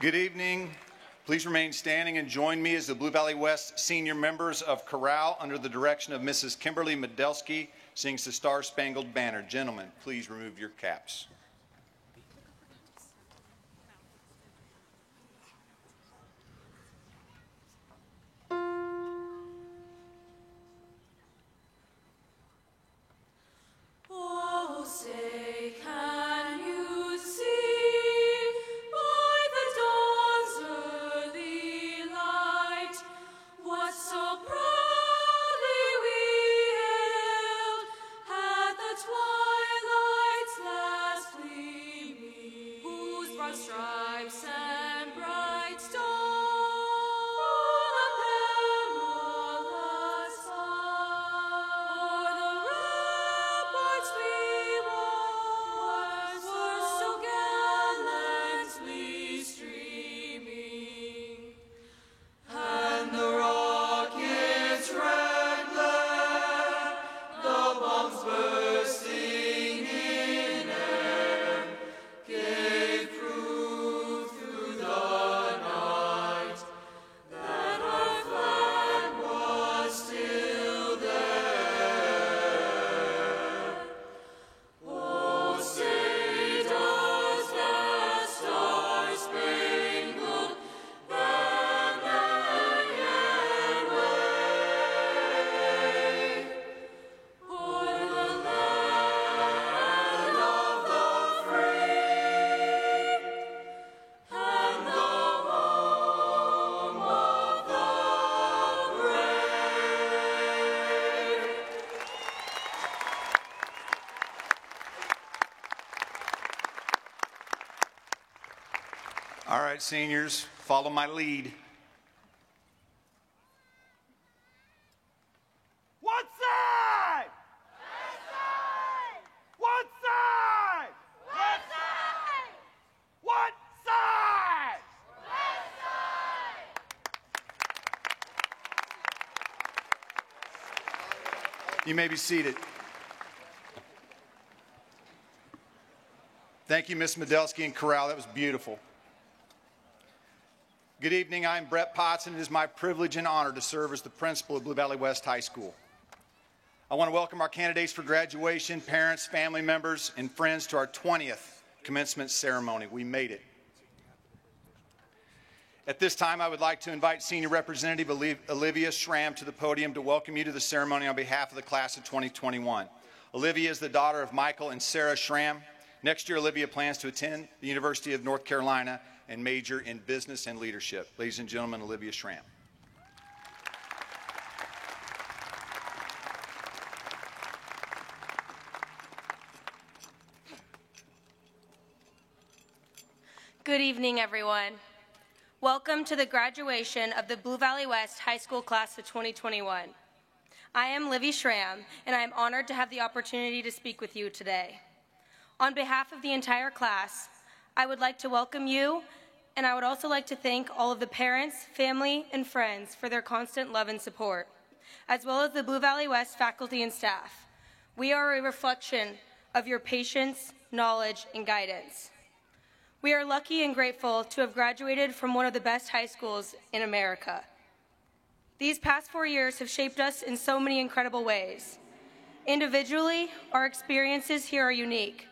Good evening. Please remain standing and join me as the Blue Valley West senior members of chorale under the direction of Mrs. Kimberly Medelsky sings the Star Spangled Banner. Gentlemen, please remove your caps. All right, seniors, follow my lead. What side? West side! What side? West side! What side? West side! You may be seated. Thank you, Ms. Medelsky and chorale. That was beautiful. Good evening. I'm Brett Potts, and it is my privilege and honor to serve as the principal of Blue Valley West High School. I want to welcome our candidates for graduation, parents, family members, and friends to our 20th commencement ceremony. We made it. At this time, I would like to invite Senior Representative Olivia Schramm to the podium to welcome you to the ceremony on behalf of the class of 2021. Olivia is the daughter of Michael and Sarah Schramm. Next year, Olivia plans to attend the University of North Carolina and major in business and leadership. Ladies and gentlemen, Olivia Schramm. Good evening, everyone. Welcome to the graduation of the Blue Valley West High School class of 2021. I am Livy Schramm, and I am honored to have the opportunity to speak with you today. On behalf of the entire class, I would like to welcome you, and I would also like to thank all of the parents, family, and friends for their constant love and support, as well as the Blue Valley West faculty and staff. We are a reflection of your patience, knowledge, and guidance. We are lucky and grateful to have graduated from one of the best high schools in America. These past 4 years have shaped us in so many incredible ways. Individually, our experiences here are unique,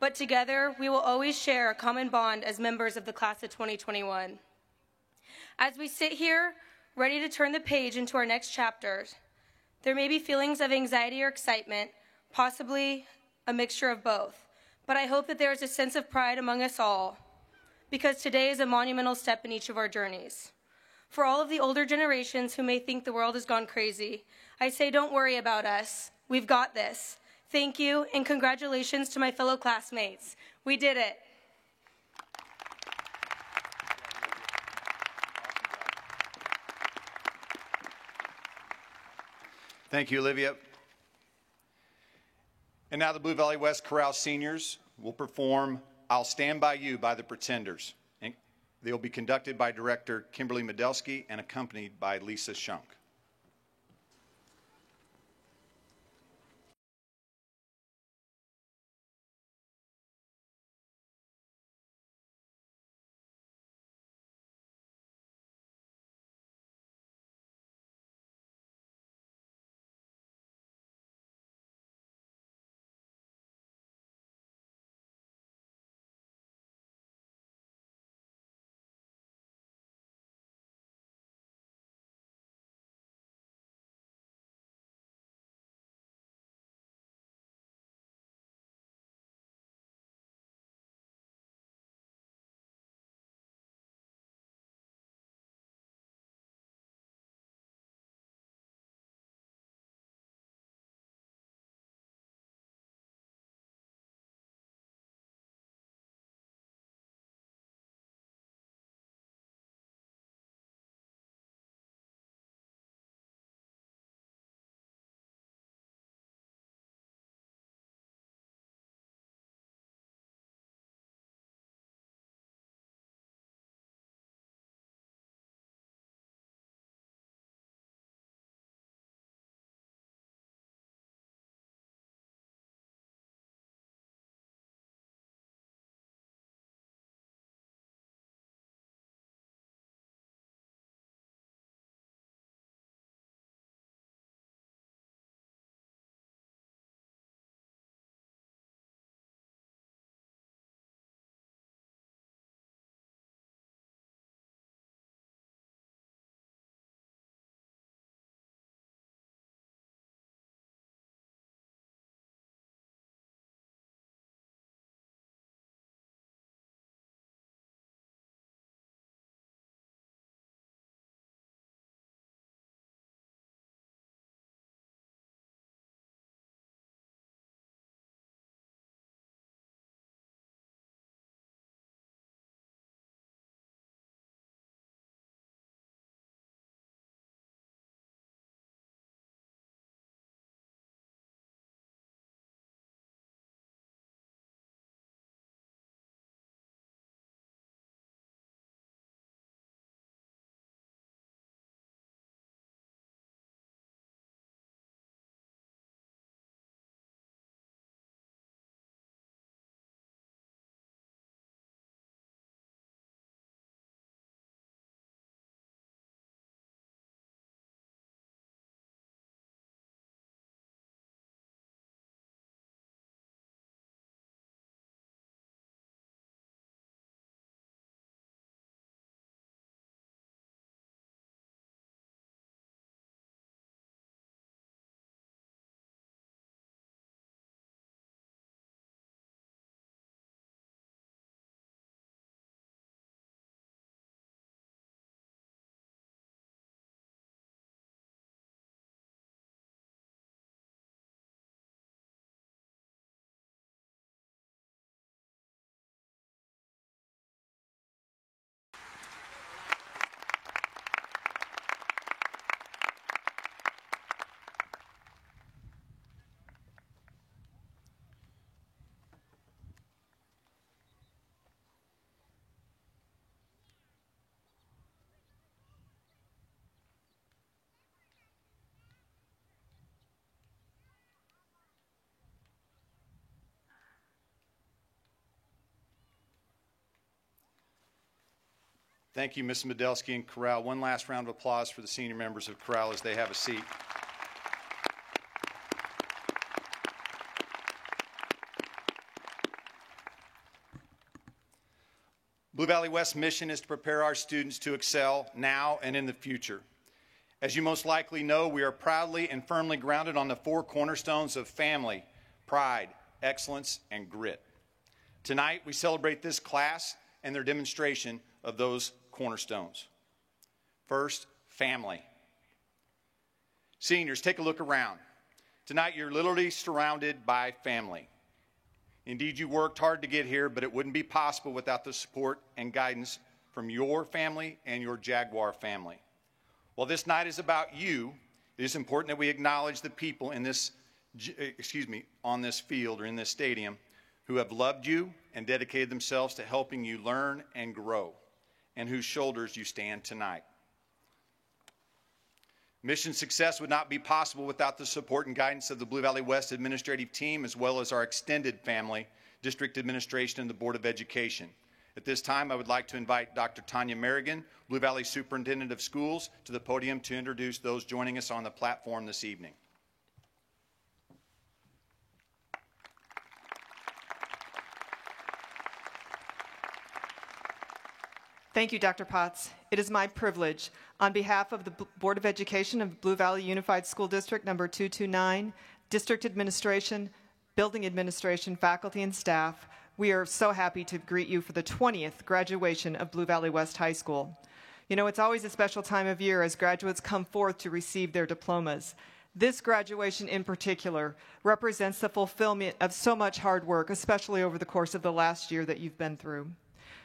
but together we will always share a common bond as members of the class of 2021. As we sit here, ready to turn the page into our next chapters, there may be feelings of anxiety or excitement, possibly a mixture of both, but I hope that there is a sense of pride among us all, because today is a monumental step in each of our journeys. For all of the older generations who may think the world has gone crazy, I say don't worry about us. We've got this. Thank you, and congratulations to my fellow classmates. We did it. Thank you, Olivia. And now the Blue Valley West Chorale Seniors will perform I'll Stand By You by the Pretenders. And they'll be conducted by Director Kimberly Medelsky and accompanied by Lisa Shunk. Thank you, Ms. Medelsky and Corral. One last round of applause for the senior members of Corral as they have a seat. Blue Valley West's mission is to prepare our students to excel now and in the future. As you most likely know, we are proudly and firmly grounded on the four cornerstones of family, pride, excellence, and grit. Tonight, we celebrate this class and their demonstration of those cornerstones. First, family. Seniors, take a look around. Tonight, you're literally surrounded by family. Indeed, you worked hard to get here, but it wouldn't be possible without the support and guidance from your family and your Jaguar family. While this night is about you, it is important that we acknowledge the people in this, on this field or in this stadium who have loved you and dedicated themselves to helping you learn and grow, and whose shoulders you stand tonight. Mission success would not be possible without the support and guidance of the Blue Valley West administrative team, as well as our extended family, district administration, and the Board of Education. At this time, I would like to invite Dr. Tanya Merrigan, Blue Valley Superintendent of Schools, to the podium to introduce those joining us on the platform this evening. Thank you, Dr. Potts. It is my privilege, on behalf of the Board of Education of Blue Valley Unified School District number 229, District Administration, Building Administration, faculty, and staff, we are so happy to greet you for the 20th graduation of Blue Valley West High School. You know, it's always a special time of year as graduates come forth to receive their diplomas. This graduation in particular represents the fulfillment of so much hard work, especially over the course of the last year that you've been through.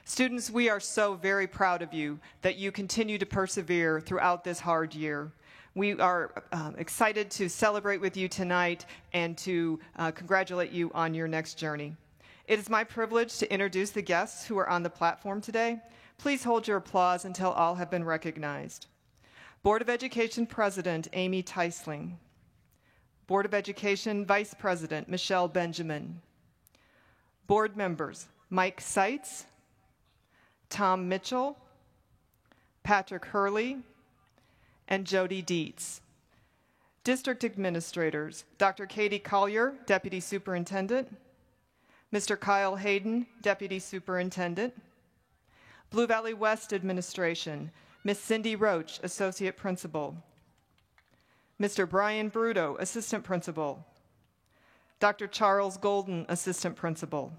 Students, we are so very proud of you that you continue to persevere throughout this hard year. We are excited to celebrate with you tonight and to congratulate you on your next journey. It is my privilege to introduce the guests who are on the platform today. Please hold your applause until all have been recognized. Board of Education President Amy Teisling. Board of Education Vice President Michelle Benjamin. Board members Mike Seitz, Tom Mitchell, Patrick Hurley, and Jody Dietz. District Administrators, Dr. Katie Collier, Deputy Superintendent, Mr. Kyle Hayden, Deputy Superintendent, Blue Valley West Administration, Ms. Cindy Roach, Associate Principal, Mr. Brian Bruto, Assistant Principal, Dr. Charles Golden, Assistant Principal.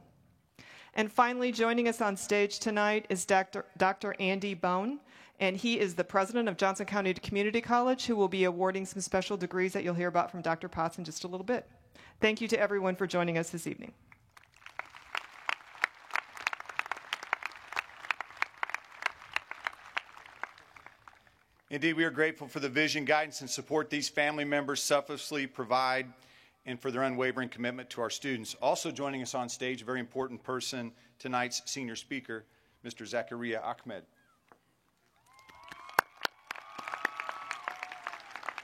And finally, joining us on stage tonight is Dr. Andy Bone, and he is the president of Johnson County Community College, who will be awarding some special degrees that you'll hear about from Dr. Potts in just a little bit. Thank you to everyone for joining us this evening. Indeed, we are grateful for the vision, guidance, and support these family members selflessly provide, and for their unwavering commitment to our students. Also joining us on stage, a very important person, tonight's senior speaker, Mr. Zakaria Ahmed.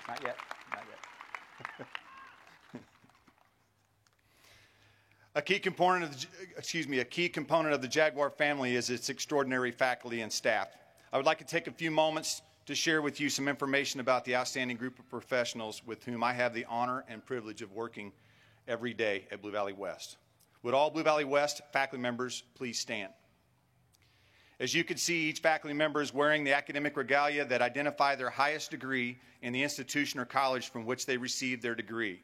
Not yet, not yet. A key component of the Jaguar family is its extraordinary faculty and staff. I would like to take a few moments to share with you some information about the outstanding group of professionals with whom I have the honor and privilege of working every day at Blue Valley West. Would all Blue Valley West faculty members please stand? As you can see, each faculty member is wearing the academic regalia that identify their highest degree in the institution or college from which they received their degree.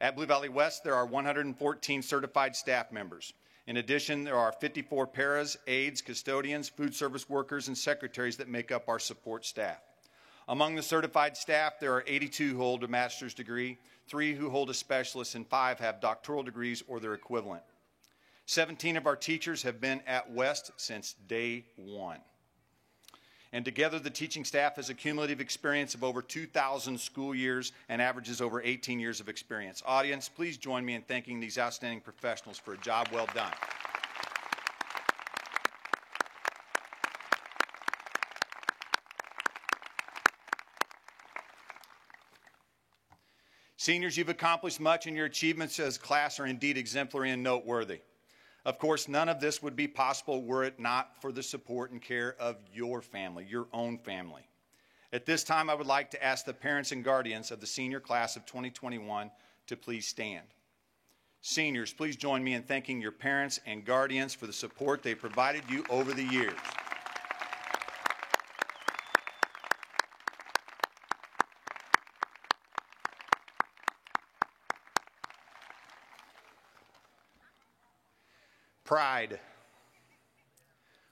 At Blue Valley West, there are 114 certified staff members. In addition, there are 54 paras, aides, custodians, food service workers, and secretaries that make up our support staff. Among the certified staff, there are 82 who hold a master's degree, 3 who hold a specialist, and 5 have doctoral degrees or their equivalent. 17 of our teachers have been at West since day one. And together, the teaching staff has a cumulative experience of over 2,000 school years and averages over 18 years of experience. Audience, please join me in thanking these outstanding professionals for a job well done. Seniors, you've accomplished much, and your achievements as a class are indeed exemplary and noteworthy. Of course, none of this would be possible were it not for the support and care of your family, your own family. At this time, I would like to ask the parents and guardians of the senior class of 2021 to please stand. Seniors, please join me in thanking your parents and guardians for the support they provided you over the years. Pride.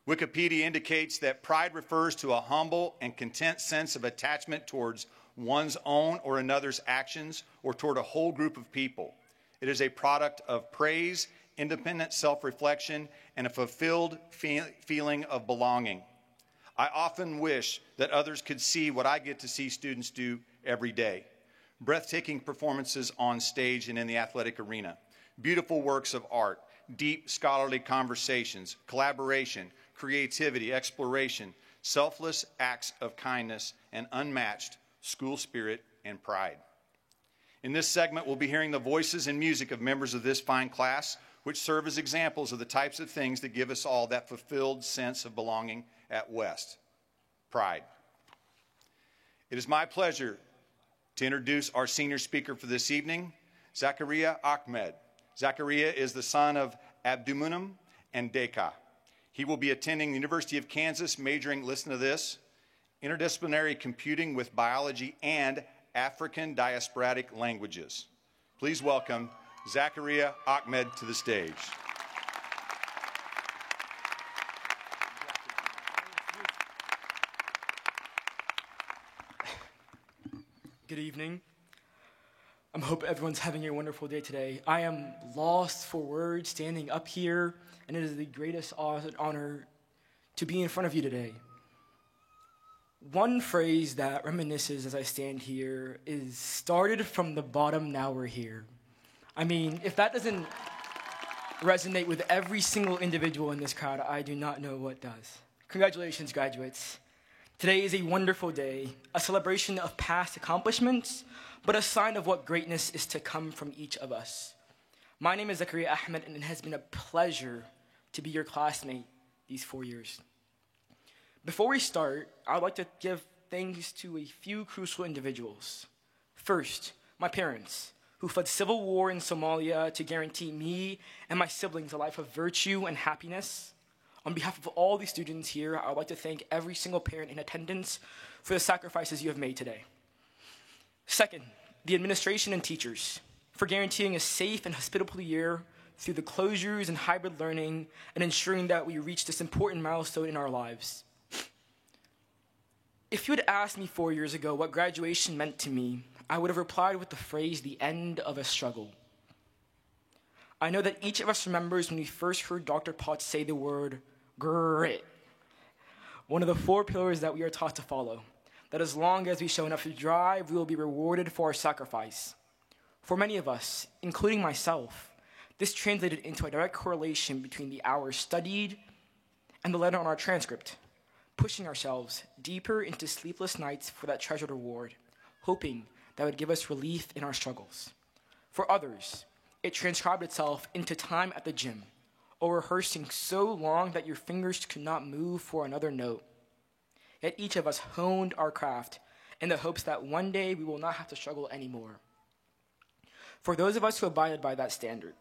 Wikipedia indicates that pride refers to a humble and content sense of attachment towards one's own or another's actions or toward a whole group of people. It is a product of praise, independent self-reflection, and a fulfilled feeling of belonging. I often wish that others could see what I get to see students do every day. Breathtaking performances on stage and in the athletic arena, beautiful works of art, deep scholarly conversations, collaboration, creativity, exploration, selfless acts of kindness, and unmatched school spirit and pride. In this segment, we'll be hearing the voices and music of members of this fine class, which serve as examples of the types of things that give us all that fulfilled sense of belonging at West. Pride. It is my pleasure to introduce our senior speaker for this evening, Zakaria Ahmed. Zakaria is the son of Abdulmunam and Deka. He will be attending the University of Kansas, majoring, listen to this, interdisciplinary computing with biology and African diasporic languages. Please welcome Zakaria Ahmed to the stage. Good evening. I hope everyone's having a wonderful day today. I am lost for words standing up here, and it is the greatest honor to be in front of you today. One phrase that reminisces as I stand here is started from the bottom, now we're here. I mean, if that doesn't resonate with every single individual in this crowd, I do not know what does. Congratulations, graduates. Today is a wonderful day, a celebration of past accomplishments, but a sign of what greatness is to come from each of us. My name is Zakaria Ahmed, and it has been a pleasure to be your classmate these 4 years. Before we start, I would like to give thanks to a few crucial individuals. First, my parents, who fled civil war in Somalia to guarantee me and my siblings a life of virtue and happiness. On behalf of all the students here, I would like to thank every single parent in attendance for the sacrifices you have made today. Second, the administration and teachers for guaranteeing a safe and hospitable year through the closures and hybrid learning and ensuring that we reach this important milestone in our lives. If you had asked me 4 years ago what graduation meant to me, I would have replied with the phrase, the end of a struggle. I know that each of us remembers when we first heard Dr. Potts say the word grit, one of the 4 pillars that we are taught to follow, that as long as we show enough drive, we will be rewarded for our sacrifice. For many of us, including myself, this translated into a direct correlation between the hours studied and the letter on our transcript, pushing ourselves deeper into sleepless nights for that treasured reward, hoping that would give us relief in our struggles. For others, it transcribed itself into time at the gym, or rehearsing so long that your fingers could not move for another note. Yet each of us honed our craft in the hopes that one day we will not have to struggle anymore. For those of us who abided by that standard,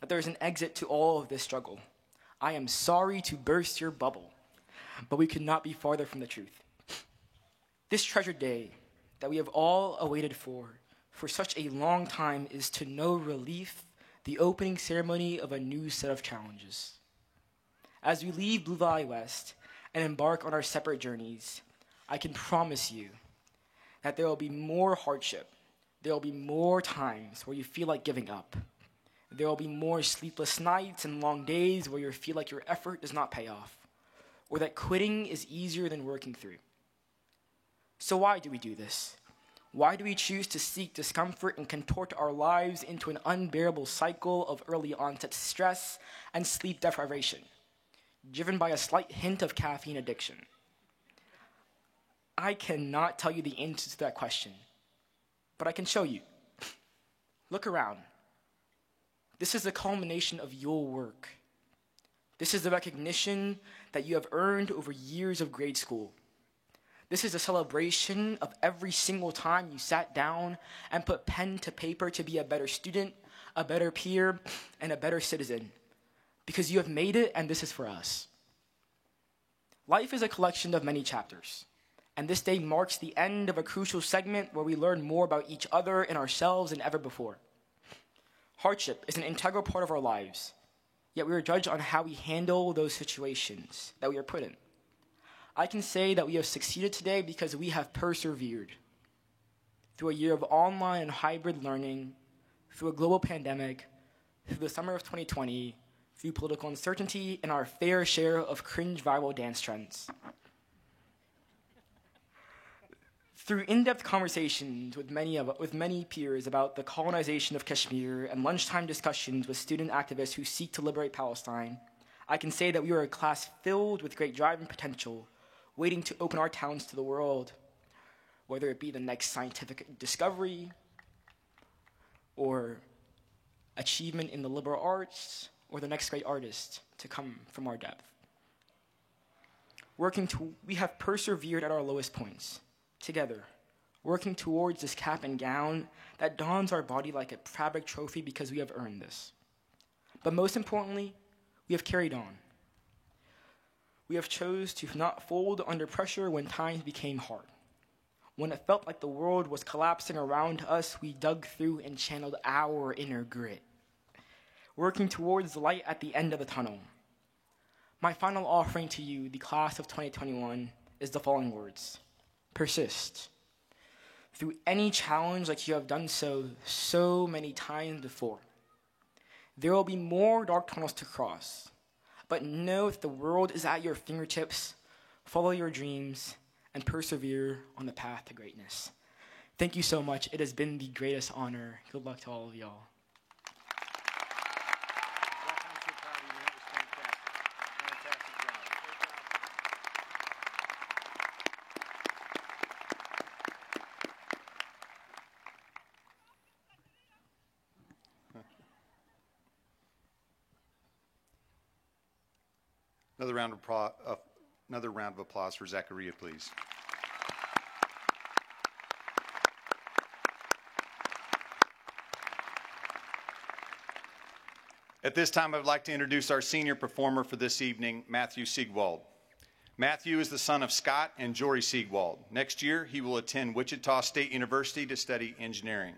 that there is an exit to all of this struggle, I am sorry to burst your bubble, but we could not be farther from the truth. This treasured day that we have all awaited for such a long time is to know relief, the opening ceremony of a new set of challenges. As we leave Blue Valley West and embark on our separate journeys, I can promise you that there will be more hardship. There will be more times where you feel like giving up. There will be more sleepless nights and long days where you feel like your effort does not pay off, or that quitting is easier than working through. So why do we do this? Why do we choose to seek discomfort and contort our lives into an unbearable cycle of early onset stress and sleep deprivation, driven by a slight hint of caffeine addiction? I cannot tell you the answer to that question, but I can show you. Look around. This is the culmination of your work, This is the recognition that you have earned over years of grade school. This is a celebration of every single time you sat down and put pen to paper to be a better student, a better peer, and a better citizen. Because you have made it, and this is for us. Life is a collection of many chapters, and this day marks the end of a crucial segment where we learn more about each other and ourselves than ever before. Hardship is an integral part of our lives, yet we are judged on how we handle those situations that we are put in. I can say that we have succeeded today because we have persevered. Through a year of online and hybrid learning, through a global pandemic, through the summer of 2020, through political uncertainty, and our fair share of cringe viral dance trends. Through in-depth conversations with many peers about the colonization of Kashmir and lunchtime discussions with student activists who seek to liberate Palestine, I can say that we are a class filled with great drive and potential, waiting to open our talents to the world, whether it be the next scientific discovery, or achievement in the liberal arts, or the next great artist to come from our depth. We have persevered at our lowest points, together, working towards this cap and gown that dons our body like a fabric trophy because we have earned this. But most importantly, we have carried on. We have chose to not fold under pressure when times became hard. When it felt like the world was collapsing around us, we dug through and channeled our inner grit, working towards the light at the end of the tunnel. My final offering to you, the class of 2021, is the following words: persist. Through any challenge like you have done so many times before. There will be more dark tunnels to cross, but know that the world is at your fingertips. Follow your dreams and persevere on the path to greatness. Thank you so much. It has been the greatest honor. Good luck to all of y'all. Another round of applause for Zachariah, please. At this time, I would like to introduce our senior performer for this evening, Matthew Siegwald. Matthew is the son of Scott and Jory Siegwald. Next year, he will attend Wichita State University to study engineering.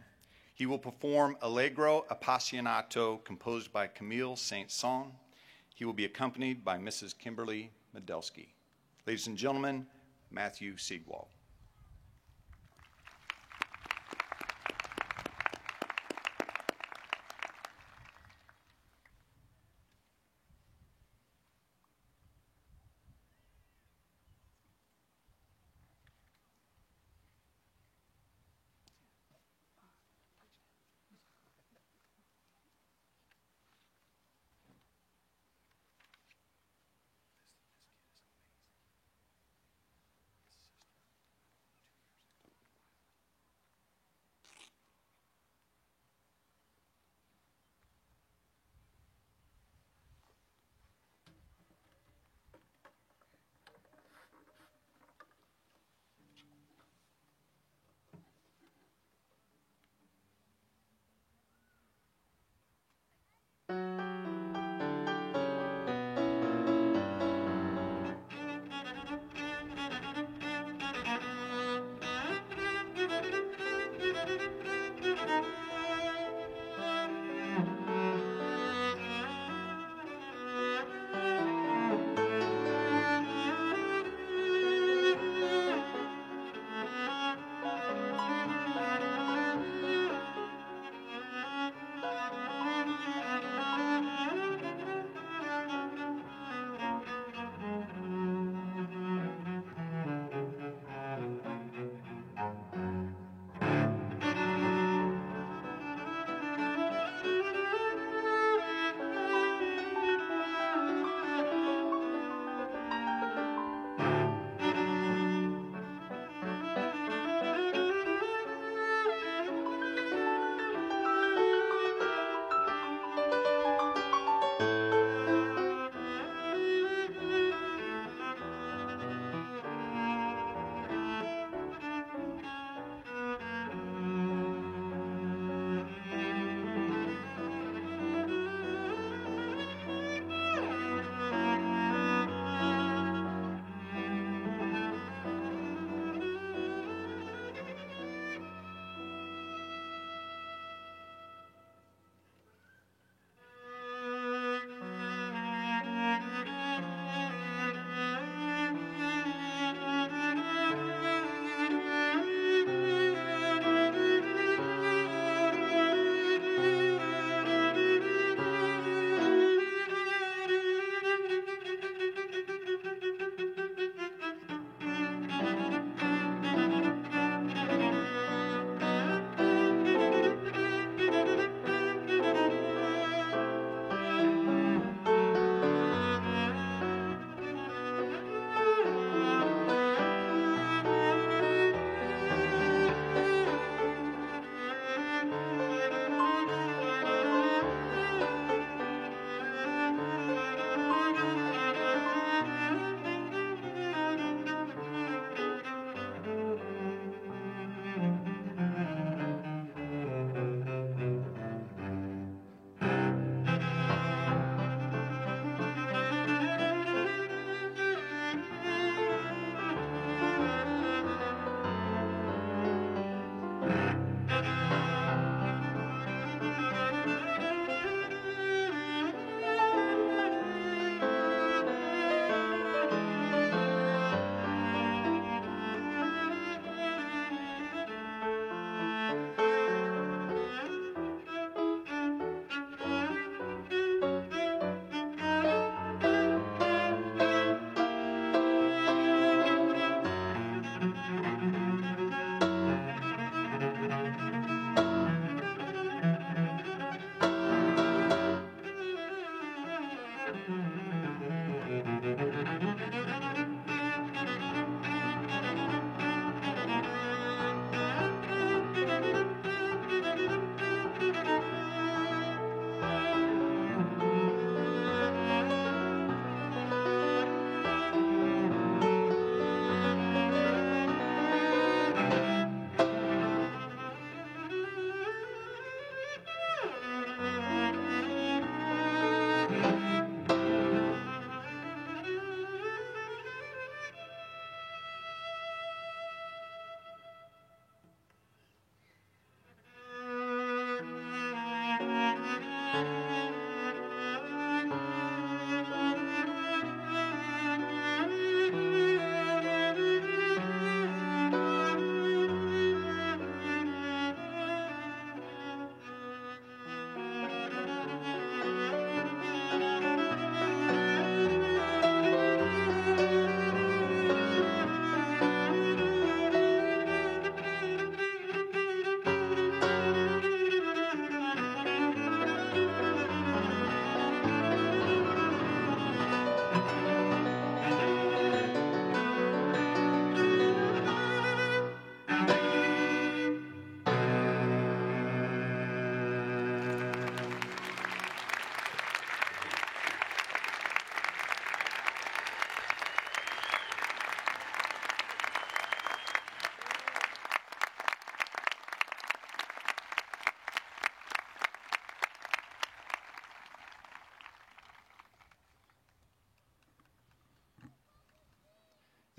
He will perform Allegro Appassionato, composed by Camille Saint-Saëns. He will be accompanied by Mrs. Kimberly Medelsky. Ladies and gentlemen, Matthew Siegwald.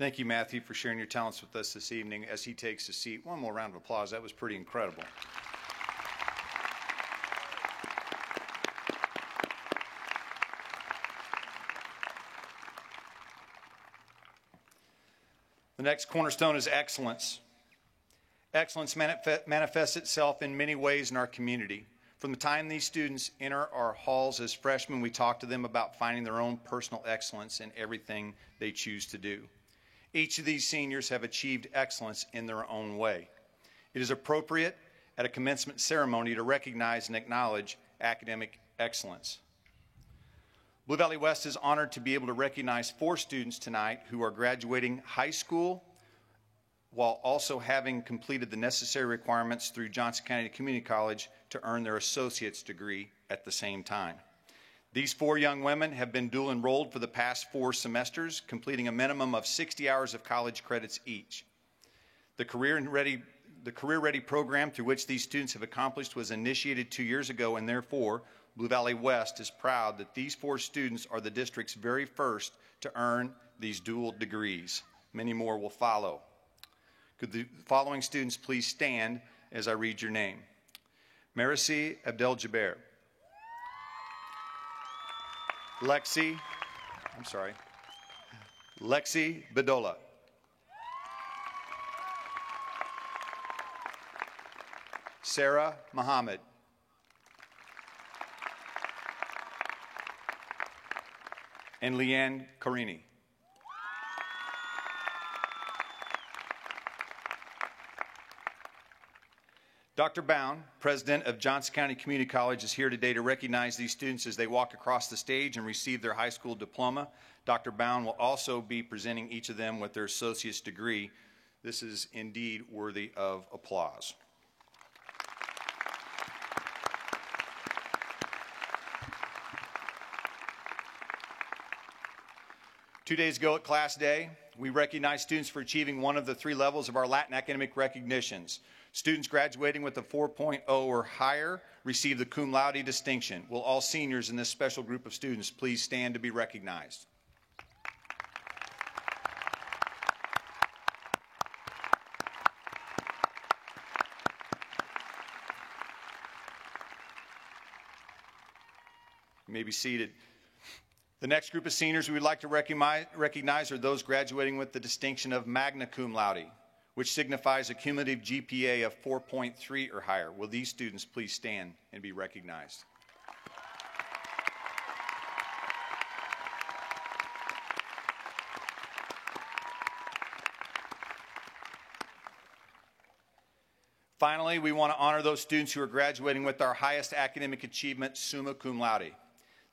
Thank you, Matthew, for sharing your talents with us this evening as he takes a seat. One more round of applause. That was pretty incredible. The next cornerstone is excellence. Excellence manifests itself in many ways in our community. From the time these students enter our halls as freshmen, we talk to them about finding their own personal excellence in everything they choose to do. Each of these seniors have achieved excellence in their own way. It is appropriate at a commencement ceremony to recognize and acknowledge academic excellence. Blue Valley West is honored to be able to recognize 4 students tonight who are graduating high school while also having completed the necessary requirements through Johnson County Community College to earn their associate's degree at the same time. These 4 young women have been dual enrolled for the past 4 semesters, completing a minimum of 60 hours of college credits each. The Career Ready program through which these students have accomplished was initiated 2 years ago, and therefore Blue Valley West is proud that these 4 students are the district's very first to earn these dual degrees. Many more will follow. Could the following students please stand as I read your name? Marisi Abdel-Jaber. Lexi Bedola. Sarah Muhammad. And Leanne Carini. Dr. Bound, president of Johnson County Community College, is here today to recognize these students as they walk across the stage and receive their high school diploma. Dr. Bound will also be presenting each of them with their associate's degree. This is indeed worthy of applause. Two days ago at Class Day, we recognized students for achieving one of the 3 levels of our Latin academic recognitions. Students graduating with a 4.0 or higher receive the cum laude distinction. Will all seniors in this special group of students please stand to be recognized? You may be seated. The next group of seniors we would like to recognize are those graduating with the distinction of magna cum laude, which signifies a cumulative GPA of 4.3 or higher. Will these students please stand and be recognized? Finally, we want to honor those students who are graduating with our highest academic achievement, summa cum laude.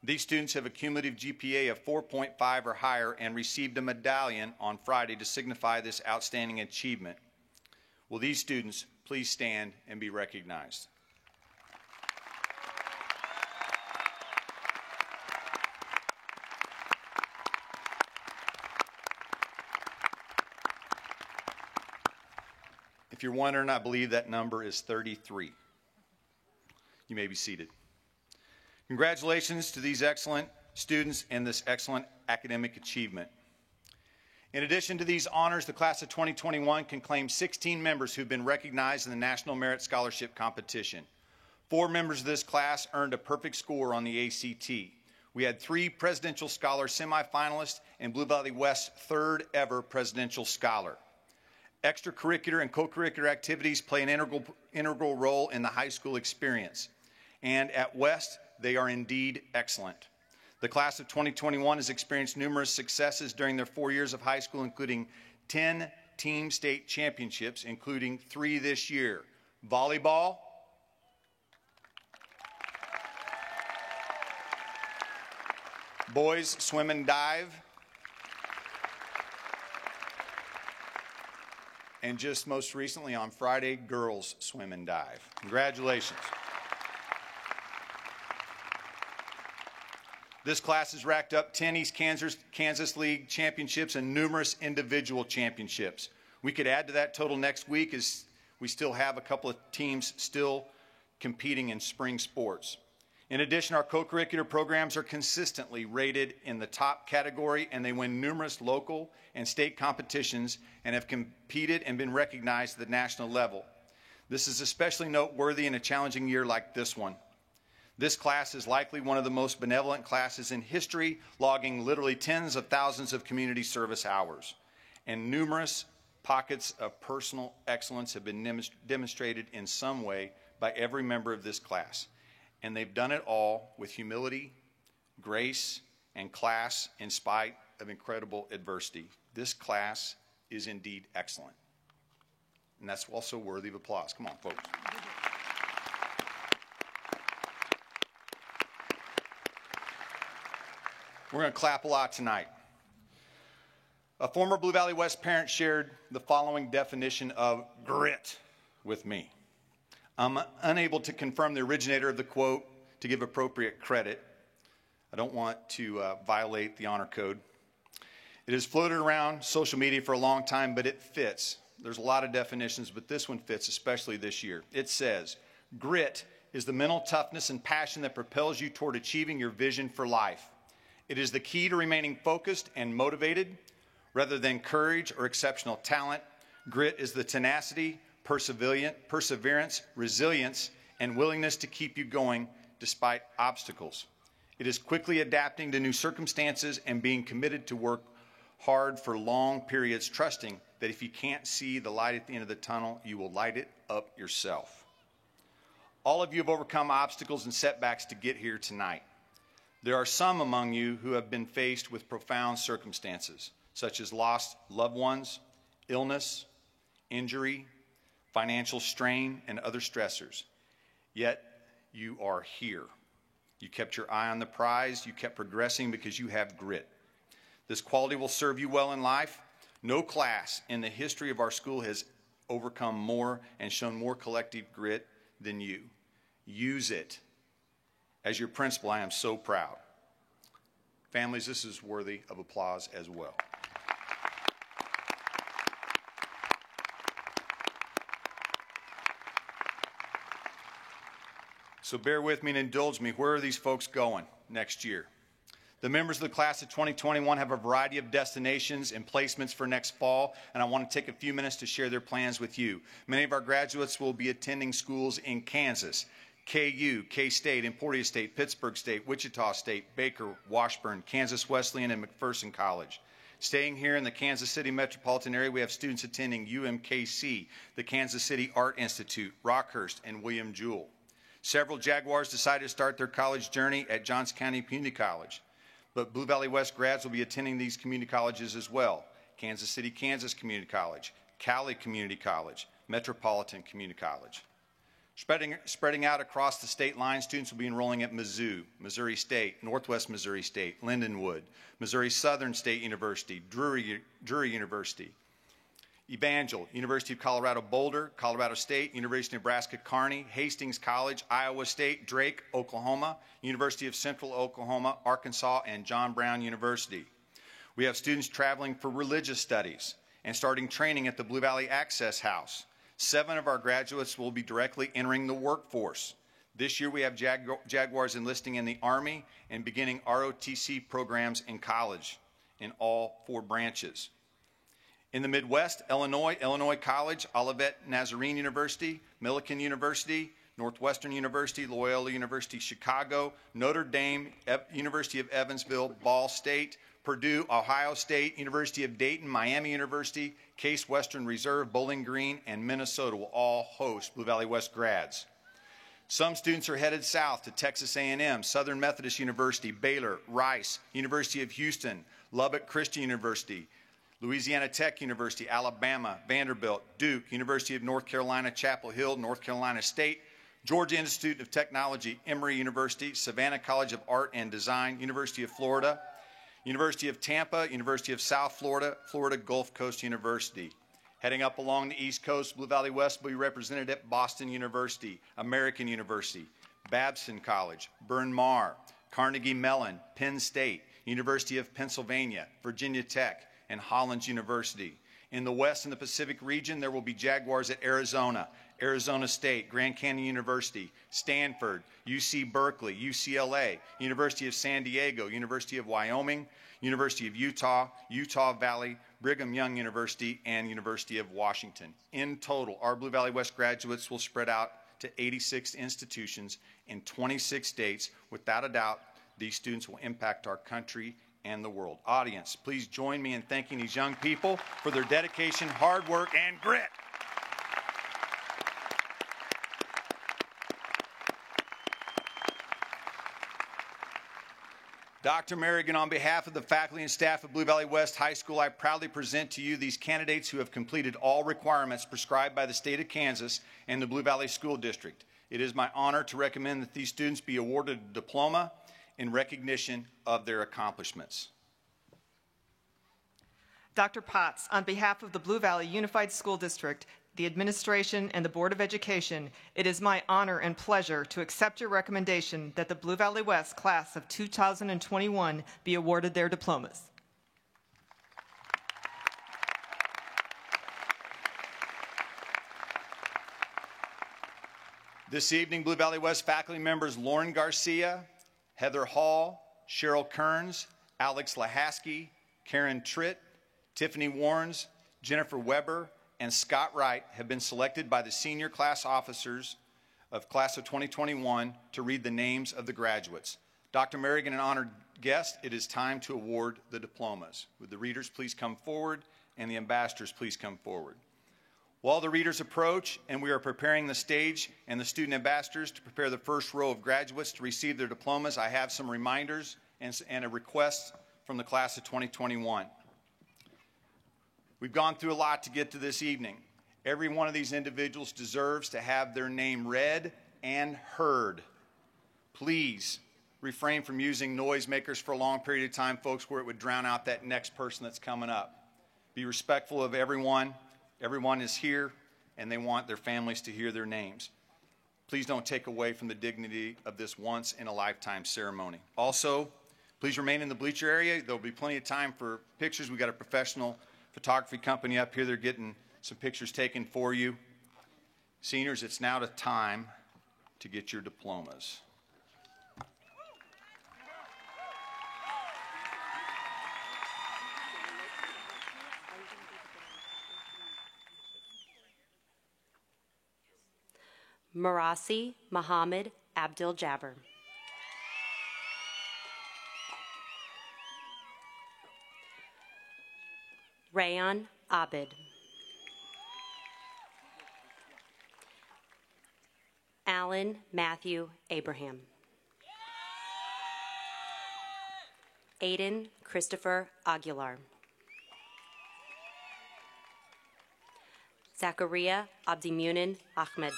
These students have a cumulative GPA of 4.5 or higher and received a medallion on Friday to signify this outstanding achievement. Will these students please stand and be recognized? If you're wondering, I believe that number is 33. You may be seated. Congratulations to these excellent students and this excellent academic achievement. In addition to these honors, the class of 2021 can claim 16 members who've been recognized in the National Merit Scholarship Competition. 4 members of this class earned a perfect score on the ACT. We had 3 Presidential Scholar semifinalists and Blue Valley West's 3rd ever Presidential Scholar. Extracurricular and co-curricular activities play an integral role in the high school experience. And at West, they are indeed excellent. The class of 2021 has experienced numerous successes during their 4 years of high school, including 10 team state championships, including 3 this year. Volleyball, boys swim and dive, and just most recently on Friday, girls swim and dive. Congratulations. This class has racked up 10 East Kansas League championships and numerous individual championships. We could add to that total next week as we still have a couple of teams still competing in spring sports. In addition, our co-curricular programs are consistently rated in the top category, and they win numerous local and state competitions and have competed and been recognized at the national level. This is especially noteworthy in a challenging year like this one. This class is likely one of the most benevolent classes in history, logging literally tens of thousands of community service hours. And numerous pockets of personal excellence have been demonstrated in some way by every member of this class. And they've done it all with humility, grace, and class in spite of incredible adversity. This class is indeed excellent. And that's also worthy of applause. Come on, folks. We're going to clap a lot tonight. A former Blue Valley West parent shared the following definition of grit with me. I'm unable to confirm the originator of the quote to give appropriate credit. I don't want to violate the honor code. It has floated around social media for a long time, but it fits. There's a lot of definitions, but this one fits, especially this year. It says, grit is the mental toughness and passion that propels you toward achieving your vision for life. It is the key to remaining focused and motivated. Rather than courage or exceptional talent, grit is the tenacity, perseverance, resilience, and willingness to keep you going despite obstacles. It is quickly adapting to new circumstances and being committed to work hard for long periods, trusting that if you can't see the light at the end of the tunnel, you will light it up yourself. All of you have overcome obstacles and setbacks to get here tonight. There are some among you who have been faced with profound circumstances, such as lost loved ones, illness, injury, financial strain, and other stressors. Yet you are here. You kept your eye on the prize. You kept progressing because you have grit. This quality will serve you well in life. No class in the history of our school has overcome more and shown more collective grit than you. Use it. As your principal, I am so proud. Families, this is worthy of applause as well. So bear with me and indulge me. Where are these folks going next year? The members of the class of 2021 have a variety of destinations and placements for next fall, and I want to take a few minutes to share their plans with you. Many of our graduates will be attending schools in Kansas, KU, K-State, Emporia State, Pittsburgh State, Wichita State, Baker, Washburn, Kansas Wesleyan, and McPherson College. Staying here in the Kansas City metropolitan area, we have students attending UMKC, the Kansas City Art Institute, Rockhurst, and William Jewell. Several Jaguars decided to start their college journey at Johnson County Community College, but Blue Valley West grads will be attending these community colleges as well. Kansas City, Kansas Community College, Cali Community College, Metropolitan Community College. Spreading out across the state line, students will be enrolling at Mizzou, Missouri State, Northwest Missouri State, Lindenwood, Missouri Southern State University, Drury University, Evangel, University of Colorado Boulder, Colorado State, University of Nebraska Kearney, Hastings College, Iowa State, Drake, Oklahoma, University of Central Oklahoma, Arkansas, and John Brown University. We have students traveling for religious studies and starting training at the Blue Valley Access House. 7 of our graduates will be directly entering the workforce. This year we have Jaguars enlisting in the Army and beginning ROTC programs in college in all 4 branches. In the Midwest, Illinois College, Olivet Nazarene University, Millikan University, Northwestern University, Loyola University Chicago, Notre Dame, University of Evansville, Ball State, Purdue, Ohio State, University of Dayton, Miami University, Case Western Reserve, Bowling Green, and Minnesota will all host Blue Valley West grads. Some students are headed south to Texas A&M, Southern Methodist University, Baylor, Rice, University of Houston, Lubbock Christian University, Louisiana Tech University, Alabama, Vanderbilt, Duke, University of North Carolina, Chapel Hill, North Carolina State, Georgia Institute of Technology, Emory University, Savannah College of Art and Design, University of Florida, University of Tampa, University of South Florida, Florida Gulf Coast University. Heading up along the East Coast, Blue Valley West will be represented at Boston University, American University, Babson College, Bryn Mawr, Carnegie Mellon, Penn State, University of Pennsylvania, Virginia Tech, and Hollins University. In the West and the Pacific region, there will be Jaguars at Arizona, Arizona State, Grand Canyon University, Stanford, UC Berkeley, UCLA, University of San Diego, University of Wyoming, University of Utah, Utah Valley, Brigham Young University, and University of Washington. In total, our Blue Valley West graduates will spread out to 86 institutions in 26 states. Without a doubt, these students will impact our country and the world. Audience, please join me in thanking these young people for their dedication, hard work, and grit. Dr. Merrigan, on behalf of the faculty and staff of Blue Valley West High School, I proudly present to you these candidates who have completed all requirements prescribed by the state of Kansas and the Blue Valley School District. It is my honor to recommend that these students be awarded a diploma in recognition of their accomplishments. Dr. Potts, on behalf of the Blue Valley Unified School District, the administration, and the Board of Education, it is my honor and pleasure to accept your recommendation that the Blue Valley West class of 2021 be awarded their diplomas. This evening, Blue Valley West faculty members Lauren Garcia, Heather Hall, Cheryl Kearns, Alex Lahaski, Karen Tritt, Tiffany Warrens, Jennifer Weber, and Scott Wright have been selected by the senior class officers of class of 2021 to read the names of the graduates. Dr. Merrigan, an honored guest, it is time to award the diplomas. Would the readers please come forward, and the ambassadors please come forward. While the readers approach and we are preparing the stage and the student ambassadors to prepare the first row of graduates to receive their diplomas, I have some reminders and a request from the class of 2021. We've gone through a lot to get to this evening. Every one of these individuals deserves to have their name read and heard. Please refrain from using noisemakers for a long period of time, folks, where it would drown out that next person that's coming up. Be respectful of everyone. Everyone is here, and they want their families to hear their names. Please don't take away from the dignity of this once-in-a-lifetime ceremony. Also, please remain in the bleacher area. There'll be plenty of time for pictures. We've got a professional photography company up here. They're getting some pictures taken for you. Seniors, it's now the time to get your diplomas. Marasi Muhammad Abdul Jabber. Rayan Abid. Alan Matthew Abraham. Aiden Christopher Aguilar. Zachariah Abdimunin Ahmed.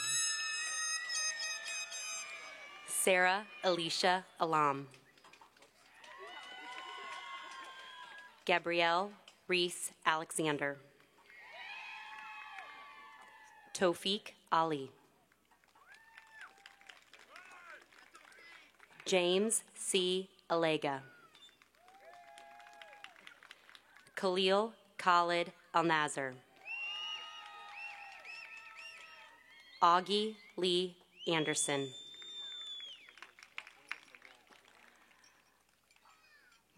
Sarah Alicia Alam. Gabrielle Reese Alexander. Tofik Ali. James C. Alega. Khalil Khalid Al-Nazar. Augie Lee Anderson.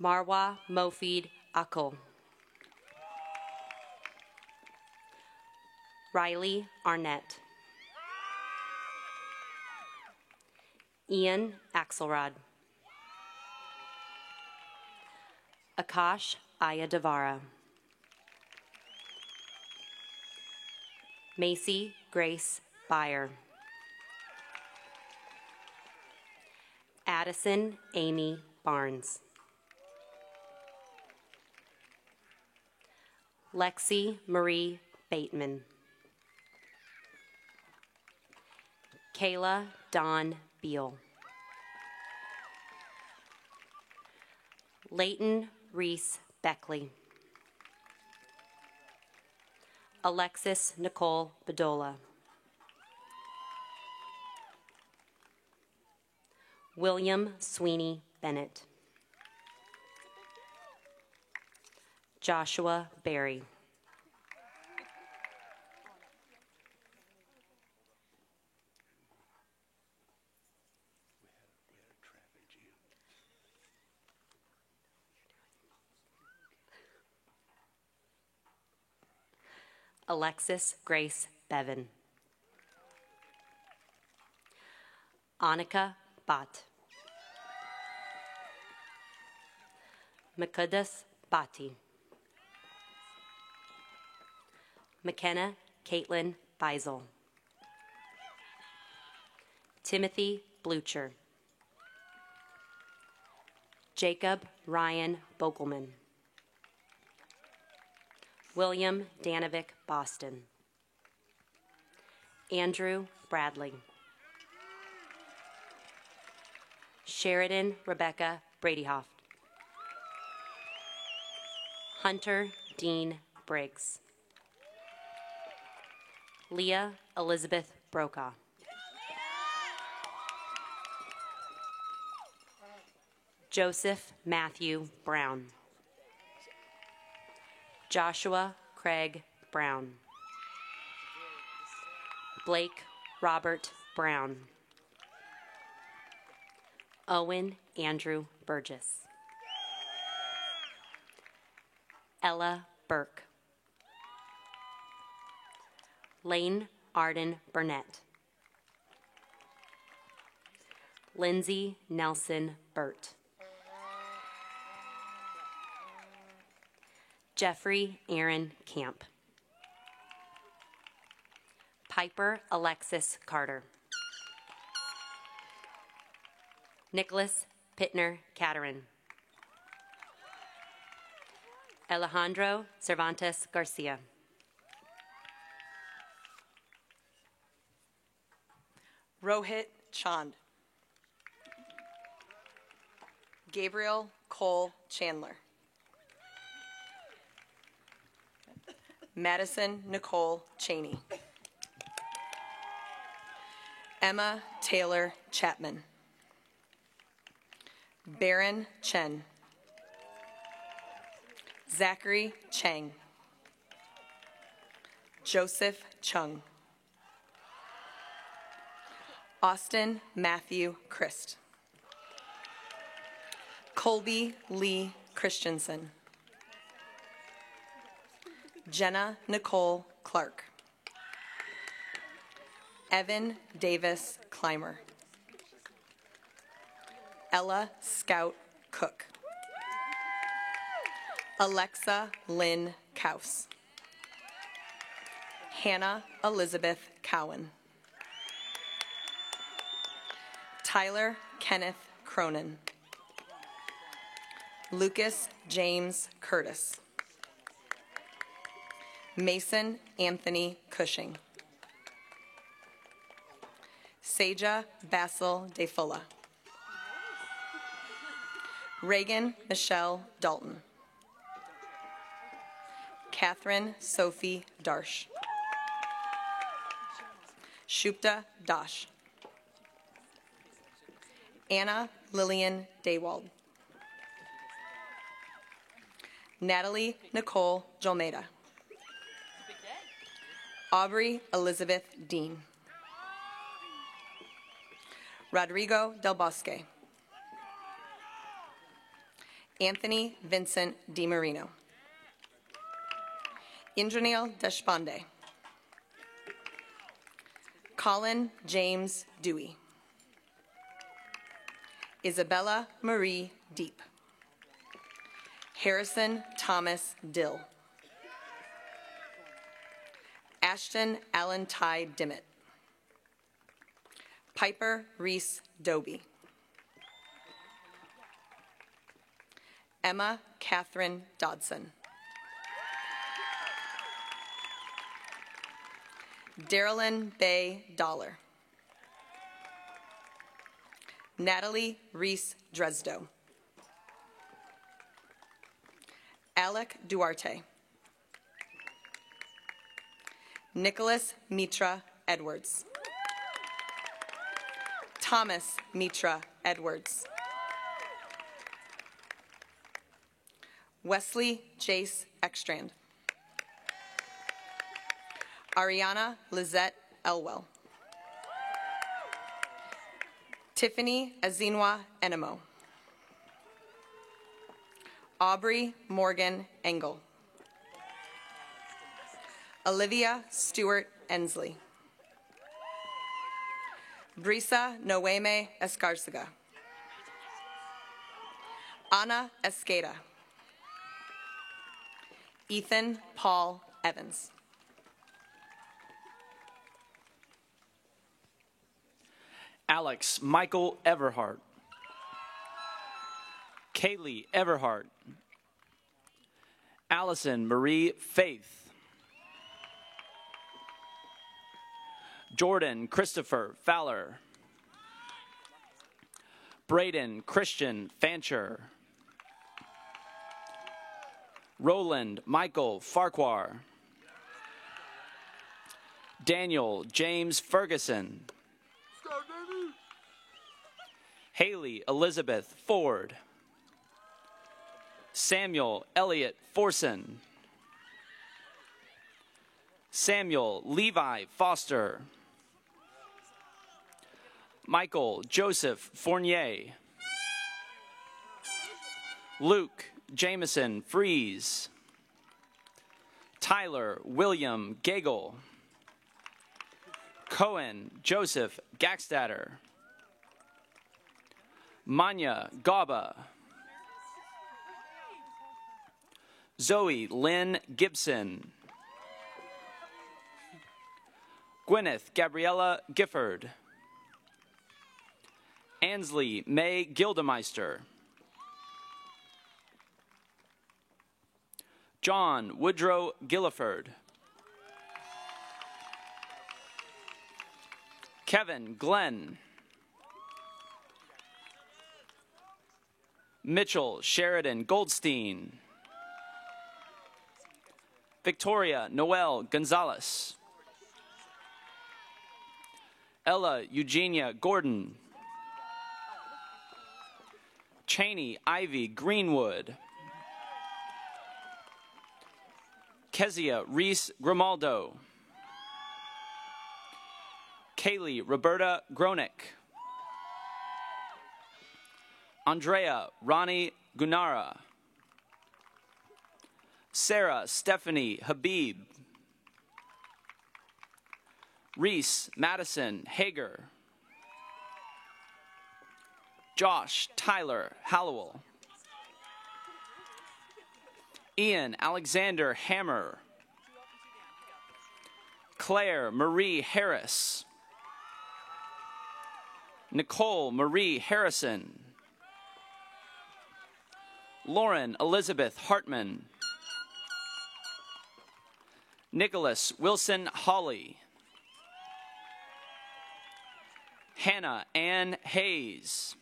Marwa Mofid Akol. Riley Arnett. Ian Axelrod. Akash Ayadavara. Macy Grace Byer. Addison Amy Barnes. Lexi Marie Bateman. Kayla Dawn Beal. Leighton Reese Beckley. Alexis Nicole Bedola. William Sweeney Bennett. Joshua Berry. Alexis Grace Bevan. Annika Bhatt. Mukaddas Bhatti. McKenna Caitlin Beisel. Timothy Blucher. Jacob Ryan Bokelman. William Danovic Boston. Andrew Bradley. Sheridan Rebecca Bradyhoft. Hunter Dean Briggs. Leah Elizabeth Brokaw. Joseph Matthew Brown. Joshua Craig Brown. Blake Robert Brown. Owen Andrew Burgess. Ella Burke. Lane Arden Burnett. Lindsay Nelson Burt. Jeffrey Aaron Camp. Piper Alexis Carter. Nicholas Pittner Caterin. Alejandro Cervantes Garcia. Rohit Chand. Gabriel Cole Chandler. Madison Nicole Cheney. Emma Taylor Chapman. Baron Chen. Zachary Chang. Joseph Chung. Austin Matthew Christ. Colby Lee Christensen. Jenna Nicole Clark. Evan Davis Clymer. Ella Scout Cook. Alexa Lynn Kaus. Hannah Elizabeth Cowan. Tyler Kenneth Cronin. Lucas James Curtis. Mason Anthony Cushing. Seja Basil DeFulla. Reagan Michelle Dalton. Catherine Sophie Darsh. Shupta Dash. Anna Lillian Daywald. Natalie Nicole Jolmeda. Aubrey Elizabeth Dean. Rodrigo Del Bosque. Anthony Vincent DiMarino. Indranil Deshpande. Colin James Dewey. Isabella Marie Deep. Harrison Thomas Dill. Ashton Allen Ty Dimmitt. Piper Reese Doby. Emma Catherine Dodson. Darylyn Bay Dollar. Natalie Reese Dresdo. Alec Duarte. Nicholas Mitra Edwards. Thomas Mitra Edwards. Wesley Jace Ekstrand. Ariana Lizette Elwell. Tiffany Azinwa Enemo. Aubrey Morgan Engel. Olivia Stewart Ensley. Brisa Noeme Escarcega. Ana Esqueda. Ethan Paul Evans. Alex Michael Everhart. Kaylee Everhart. Allison Marie Faith. Jordan Christopher Fowler. Braden Christian Fancher. Roland Michael Farquhar. Daniel James Ferguson. Haley Elizabeth Ford. Samuel Elliott Forson. Samuel Levi Foster. Michael Joseph Fournier. Luke Jameson Fries. Tyler William Gagel. Cohen Joseph Gackstatter. Manya Gaba. Zoe Lynn Gibson. Gwyneth Gabriella Gifford. Ansley May Gildemeister. John Woodrow Gilliford. Kevin Glenn. Mitchell Sheridan Goldstein. Victoria Noel Gonzalez. Ella Eugenia Gordon. Cheney Ivy Greenwood. Kezia Reese Grimaldo. Kaylee Roberta Gronick. Andrea Ronnie Gunara. Sarah Stephanie Habib. Reese Madison Hager. Josh Tyler Hallowell. Ian Alexander Hammer. Claire Marie Harris. Nicole Marie Harrison. Lauren Elizabeth Hartman. Nicholas Wilson Hawley. Hannah Ann Hayes.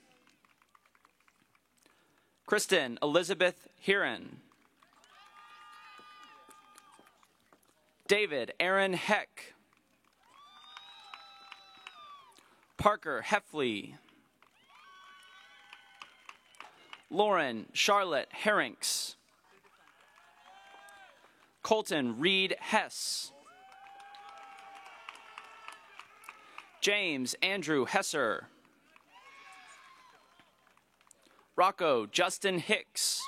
Kristen Elizabeth Heron. David Aaron Heck. Parker Heffley. Lauren Charlotte Herrinks. Colton Reed Hess. James Andrew Hesser. Rocco Justin Hicks.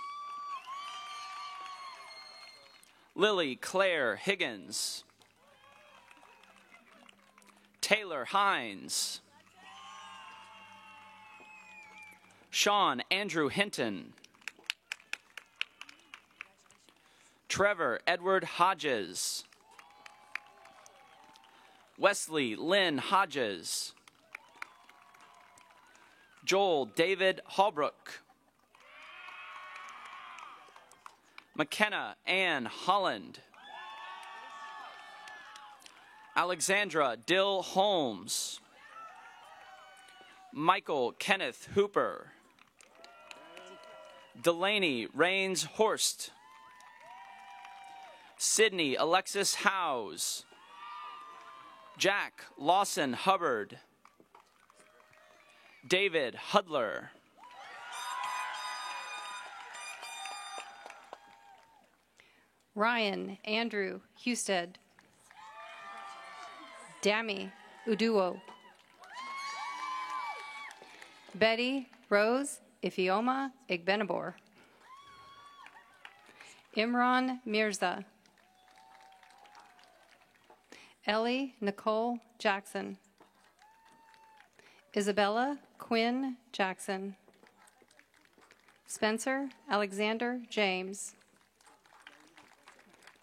Lily Claire Higgins. Taylor Hines. Sean Andrew Hinton. Trevor Edward Hodges. Wesley Lynn Hodges. Joel David Holbrook. McKenna Ann Holland. Alexandra Dill Holmes. Michael Kenneth Hooper. Delaney Rains Horst. Sydney Alexis Howes. Jack Lawson Hubbard. David Hudler. Ryan Andrew Husted. Dami Uduo. Betty Rose Ifioma Igbenabor. Imran Mirza. Ellie Nicole Jackson. Isabella Quinn Jackson. Spencer Alexander James.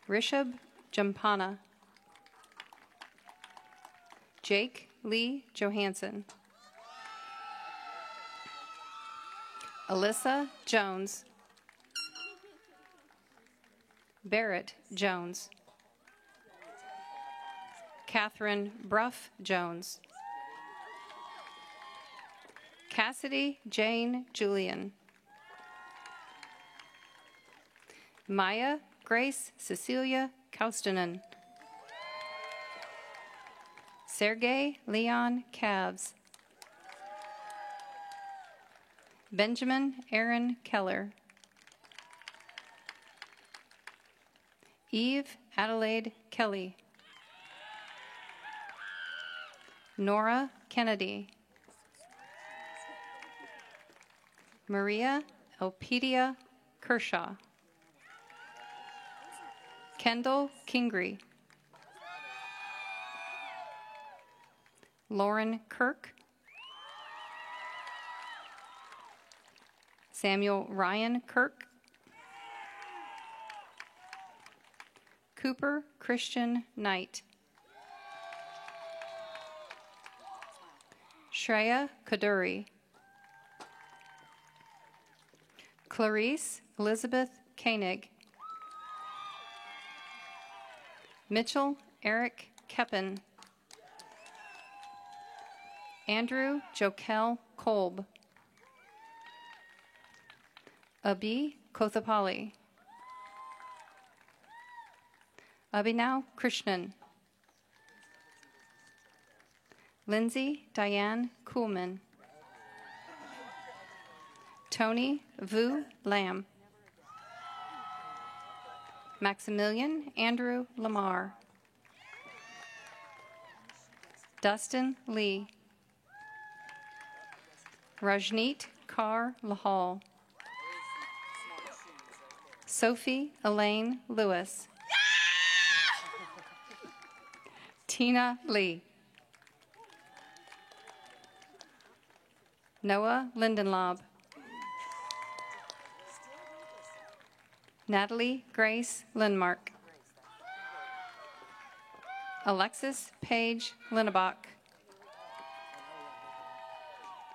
Rishab Jampana. Jake Lee Johansson. Alyssa Jones. Barrett Jones. Catherine Bruff Jones. Cassidy Jane Julian. Maya Grace Cecilia Kaustinen. Sergey Leon Cavs. Benjamin Aaron Keller. Eve Adelaide Kelly. Nora Kennedy. Maria Elpidia Kershaw. Kendall Kingrey. Lauren Kirk. Samuel Ryan Kirk. Cooper Christian Knight. Shreya Kaduri. Clarice Elizabeth Koenig. Mitchell Eric Keppen. Andrew Jokel Kolb. Abi Kothapalli. Abhinav Krishnan. Lindsay Diane Kuhlman. Tony Vu Lamb. Maximilian Andrew Lamar. Dustin Lee. Rajneet Kaur Lahal. Sophie Elaine Lewis. Tina Lee. Noah Lindenlaub. Natalie Grace Lindmark. Alexis Paige Linnebach.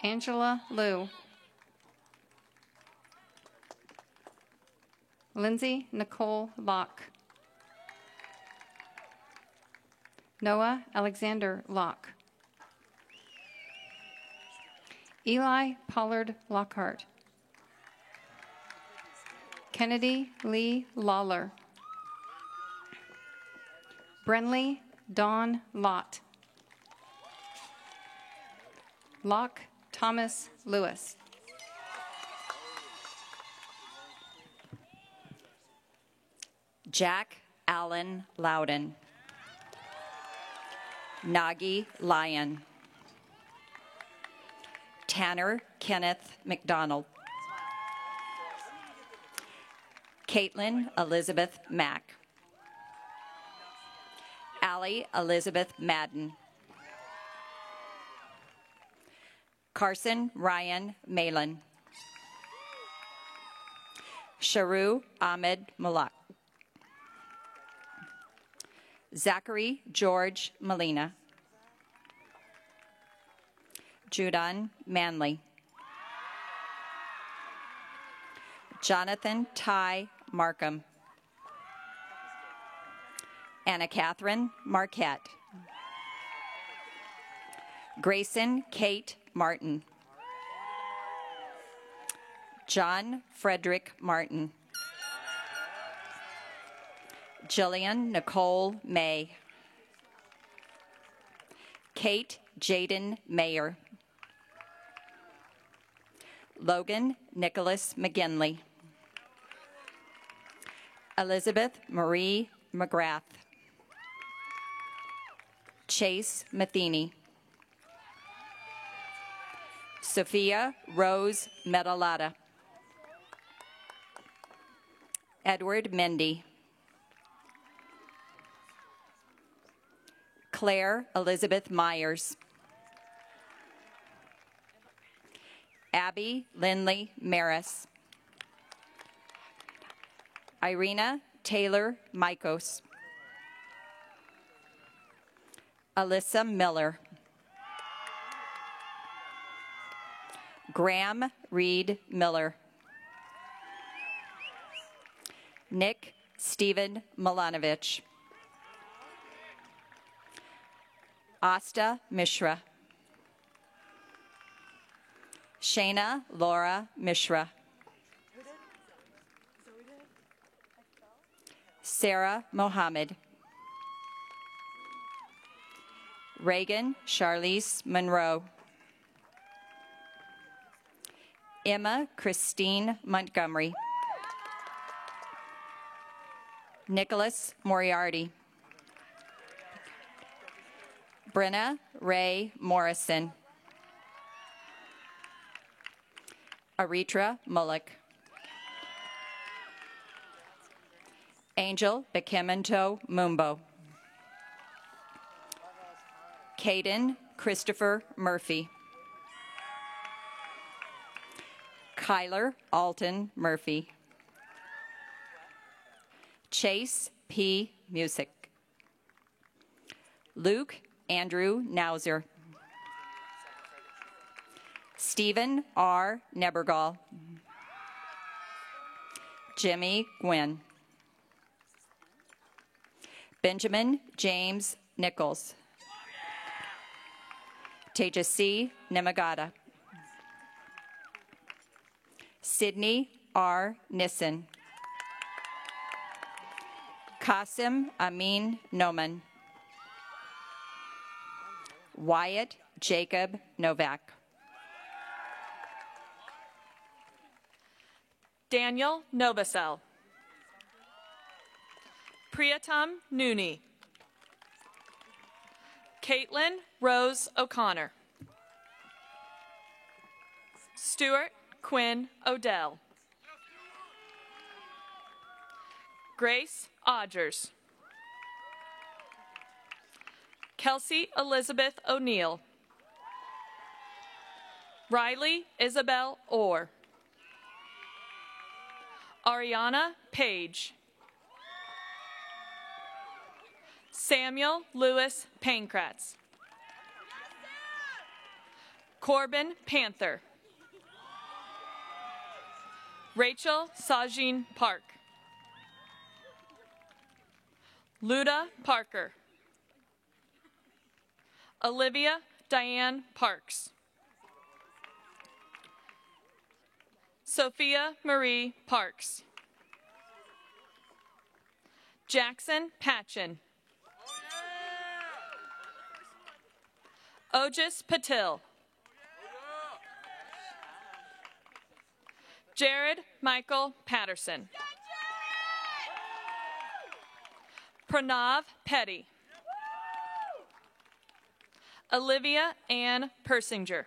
Angela Liu. Lindsay Nicole Locke. Noah Alexander Locke. Eli Pollard Lockhart. Kennedy Lee Lawler. Brenly Dawn Lott. Locke Thomas Lewis. Jack Allen Loudon. Nagi Lyon. Tanner Kenneth McDonald. Caitlin Elizabeth Mack. Allie Elizabeth Madden. Carson Ryan Malin. Sharu Ahmed Mulak. Zachary George Molina. Judan Manley. Jonathan Ty Markham. Anna Catherine Marquette. Grayson Kate Martin. John Frederick Martin. Jillian Nicole May. Kate Jaden Mayer. Logan Nicholas McGinley. Elizabeth Marie McGrath. Chase Matheny. Sophia Rose Medalata. Edward Mendy. Claire Elizabeth Myers. Abby Lindley Maris. Irina Taylor Mikos. Alyssa Miller. Graham Reed Miller. Nick Stephen Milanovich. Asta Mishra. Shayna Laura Mishra. Sarah Mohammed. Reagan Charlize Monroe. Emma Christine Montgomery. Nicholas Moriarty. Brenna Ray Morrison. Aritra Mullock. Angel Bekemento Mumbo. Caden Christopher Murphy. Kyler Alton Murphy. Chase P. Music. Luke Andrew Nauser. Stephen R. Nebergall. Jimmy Gwynn. Benjamin James Nichols. Tejas C. Nemagata. Sydney R. Nissen. Qasim Amin Noman. Wyatt Jacob Novak. Daniel Novosel. Priyatam Nooni. Caitlin Rose O'Connor. Stuart Quinn Odell. Grace Odgers. Kelsey Elizabeth O'Neill. Riley Isabel Orr. Ariana Page. Samuel Lewis Pankratz. Corbin Panther. Rachel Sajin Park. Luda Parker. Olivia Diane Parks. Sophia Marie Parks. Jackson Patchen. Ojis Patil. Jared Michael Patterson. Pranav Petty. Olivia Ann Persinger.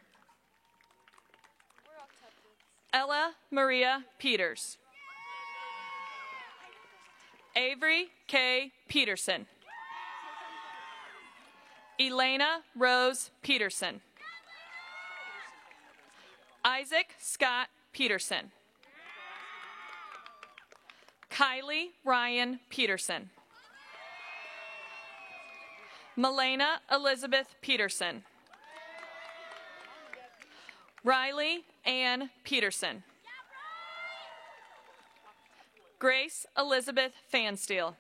Ella Maria Peters. Avery K. Peterson. Elena Rose Peterson. Isaac Scott Peterson. Kylie Ryan Peterson. Melena Elizabeth Peterson. Riley Ann Peterson. Grace Elizabeth Fansteel.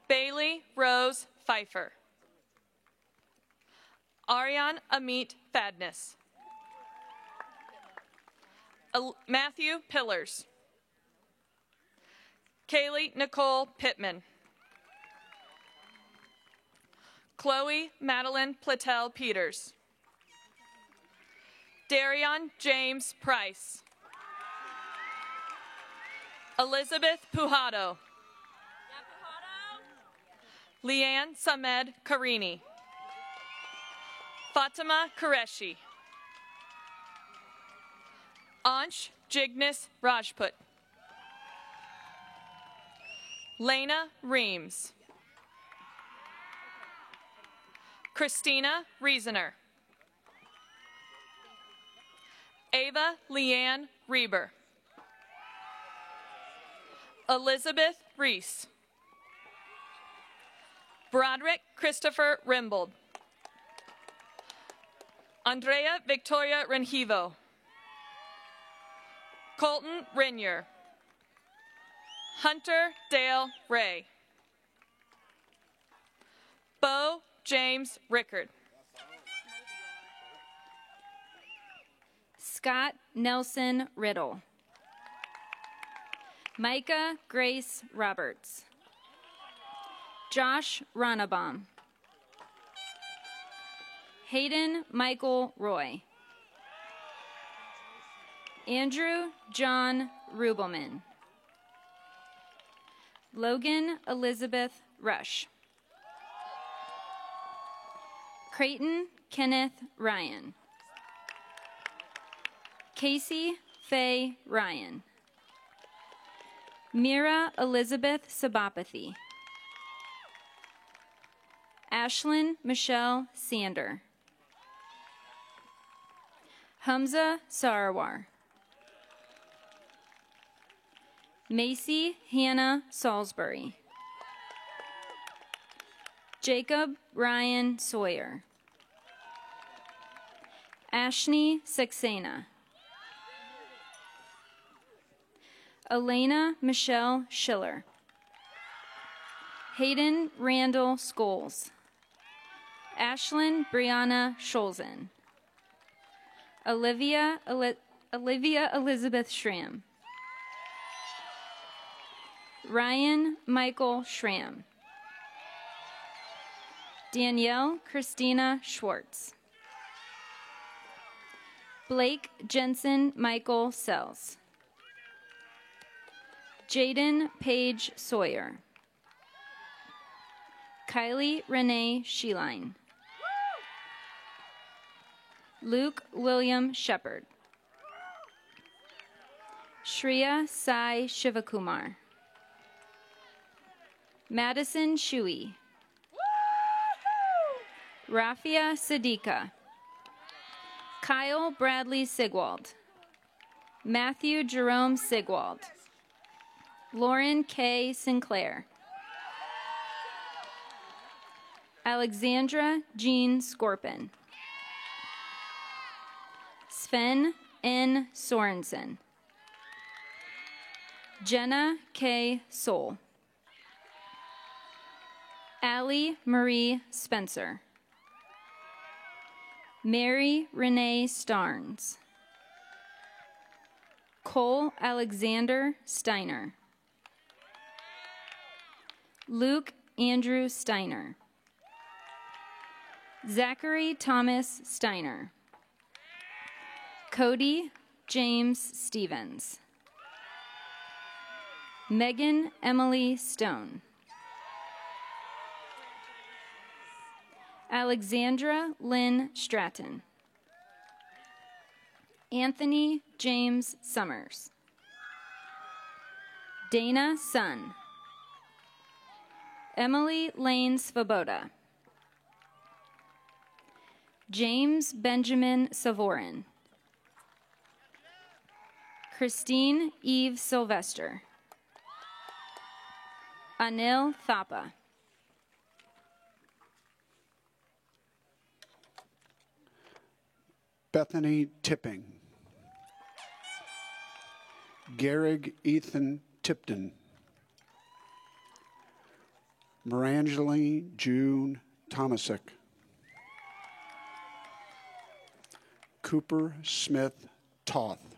Bailey Rose Pfeiffer. Aryan Amit Fadness. Matthew Pillars. Kaylee Nicole Pittman. Chloe Madeline Platel Peters. Darion James Price. Elizabeth Pujado. Leanne Samed Karini. Fatima Qureshi. Ansh Jignis Rajput. Lena Reams. Christina Riesener. Ava Leanne Reber. Elizabeth Reese. Broderick Christopher Rimbold. Andrea Victoria Renjivo. Colton Renier. Hunter Dale Ray. Bo James Rickard. Scott Nelson Riddle. Micah Grace Roberts. Josh Ronnebaum. Hayden Michael Roy. Andrew John Rubelman. Logan Elizabeth Rush. Creighton Kenneth Ryan. Casey Faye Ryan. Mira Elizabeth Sabapathy. Ashlyn Michelle Sander. Hamza Sarawar. Macy Hannah Salisbury. Jacob Ryan Sawyer. Ashni Saxena. Elena Michelle Schiller. Hayden Randall Scholes. Ashlyn Brianna Scholzen. Olivia Elizabeth Schramm. Ryan Michael Schramm. Danielle Christina Schwartz. Blake Jensen Michael Sells. Jaden Paige Sawyer. Kylie Renee Sheline. Luke William Shepard. Shreya Sai Shivakumar. Madison Shui. Rafia Siddiqa. Kyle Bradley Sigwald. Matthew Jerome Sigwald. Lauren K. Sinclair. Alexandra Jean Scorpin. Sven N. Sorensen. Jenna K. Soul. Allie Marie Spencer. Mary Renee Starnes. Cole Alexander Steiner. Luke Andrew Steiner. Zachary Thomas Steiner. Cody James Stevens. Megan Emily Stone. Alexandra Lynn Stratton. Anthony James Summers. Dana Sun. Emily Lane Svoboda. James Benjamin Savorin. Christine Eve Sylvester. Anil Thapa. Bethany Tipping. Garrig Ethan Tipton. Marangeli June Tomasic. Cooper Smith Toth.